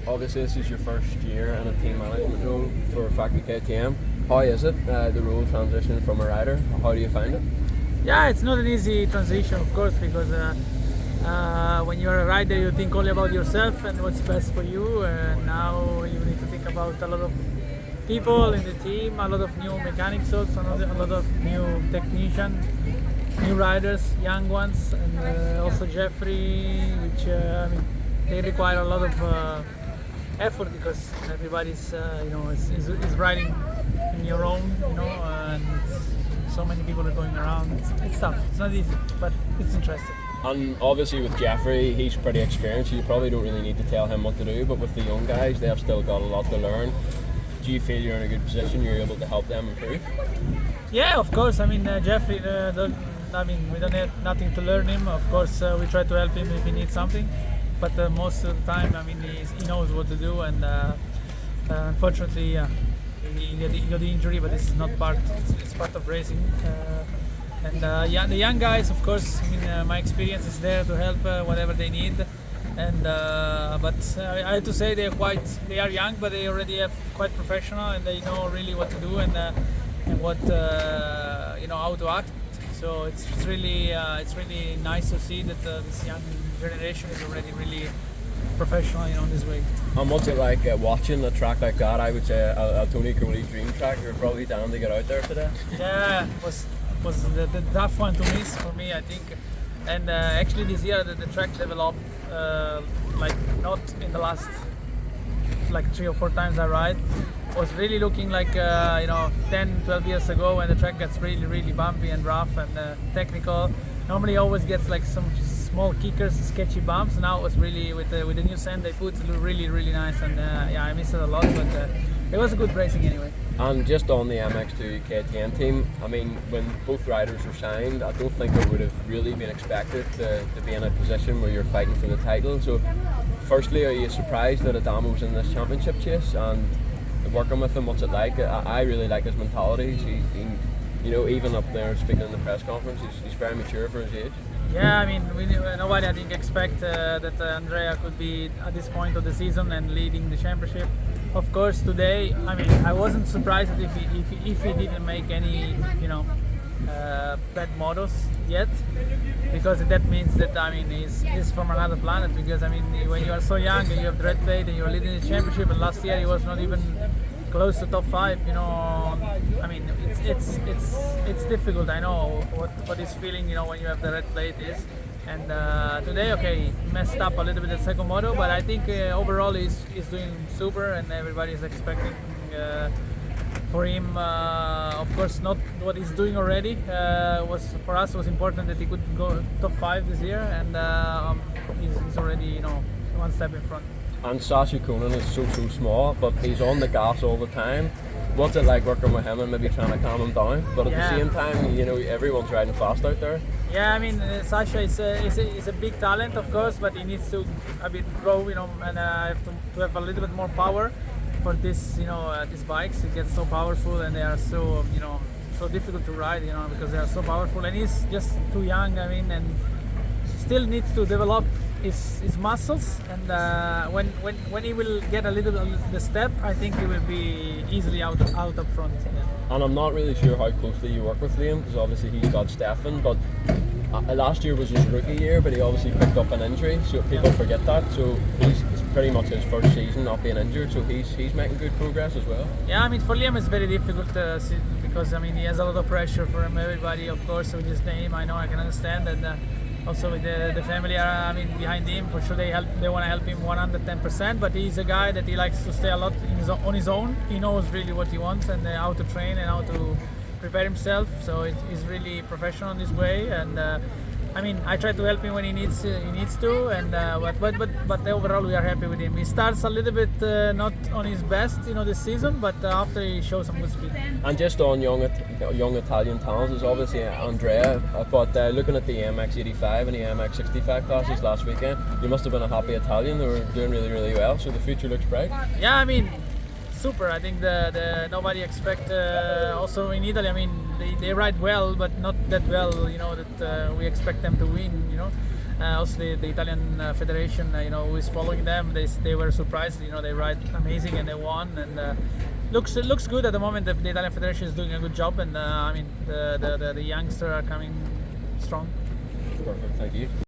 Obviously, this is your first year in a team management role for Factory KTM. How is it, the role transition from a rider? How do you find it? Yeah, it's not an easy transition, of course, because when you're a rider, you think only about yourself and what's best for you. And now you need to think about a lot of people in the team, a lot of new mechanics, also a lot of new technicians, new riders, young ones, and also Jeffrey, which they require a lot of effort because everybody's is riding in your own, and so many people are going around. It's tough. It's not easy, but it's interesting. And obviously with Jeffrey, he's pretty experienced, so you probably don't really need to tell him what to do, but with the young guys, they have still got a lot to learn. Do you feel you're in a good position, you're able to help them improve? Yeah, of course. Jeffrey, we don't have nothing to learn him. Of course, we try to help him if he needs something, but most of the time, he knows what to do, and unfortunately, he got the injury, but this is not part. It's part of racing. The young guys, of course. My experience is there to help whatever they need. And but I have to say they are young, but they already have quite professional, and they know really what to do and what how to act. So it's really nice to see that this young generation is already really professional, this way. And what's it like watching a track like that? I would say Antonio Cairoli dream track. You're probably down to get out there today. Yeah, was the tough one to miss for me, I think. And actually this year the track developed not in the last 3 or 4 times I ride. Was really looking like 10, 12 years ago when the track gets really, really bumpy and rough and technical. Normally always gets some small kickers, sketchy bumps. Now it was really with the new sand they put, really, really nice. And I miss it a lot, but it was a good racing anyway. And just on the MX2 KTM team, when both riders were signed, I don't think it would have really been expected to be in a position where you're fighting for the title. So firstly, are you surprised that Adamo's in this championship chase? And working with him, what's it like? I really like his mentality. He's been, even up there speaking in the press conference, he's very mature for his age. Yeah, nobody I think expect that Andrea could be at this point of the season and leading the championship. Of course, today, I wasn't surprised if he didn't make any, bad motos yet, because that means that he's from another planet. Because when you are so young and you have the red plate and you're leading the championship, and last year he was not even close to top 5. It's difficult. I know what he's feeling. When you have the red plate is. And today, he messed up a little bit the second moto, but I think overall he's doing super, and everybody is expecting for him. Of course, not what he's doing already. For us was important that he could go top 5 this year, and he's already one step in front. And Sashi Konen is so small, but he's on the gas all the time. What's it like working with him and maybe trying to calm him down? But at the same time, everyone's riding fast out there. Yeah, Sasha is a big talent, of course, but he needs to a bit grow, and have to have a little bit more power for this, these bikes. It gets so powerful, and they are so, so difficult to ride, because they are so powerful. And he's just too young, and still needs to develop his muscles. And when he will get a little the step, I think he will be easily out up front. Yeah. And I'm not really sure how closely you work with Liam, because obviously he's got Stefan, but last year was his rookie year, but he obviously picked up an injury, so people forget that. So it's pretty much his first season not being injured, so he's making good progress as well. Yeah, for Liam it's very difficult because he has a lot of pressure from everybody, of course, with his name. I can understand that. Also with the family behind him, for sure they want to help him 110%, but he's a guy that he likes to stay a lot on his own. He knows really what he wants and how to train and how to prepare himself, so he's really professional in this way. And I try to help him when he needs to, and but overall we are happy with him. He starts a little bit not on his best, this season, but after he shows some good speed. And just on young Italian talents, there's obviously Andrea, but looking at the MX85 and the MX65 classes last weekend, you must have been a happy Italian. They were doing really, really well, so the future looks bright. Yeah, super. I think the nobody expect also in Italy. They ride well, but not that well. That we expect them to win. also the Italian Federation, who is following them, they were surprised. They ride amazing and they won, and looks good at the moment. The Italian Federation is doing a good job, and I mean the youngsters are coming strong. Perfect, thank you.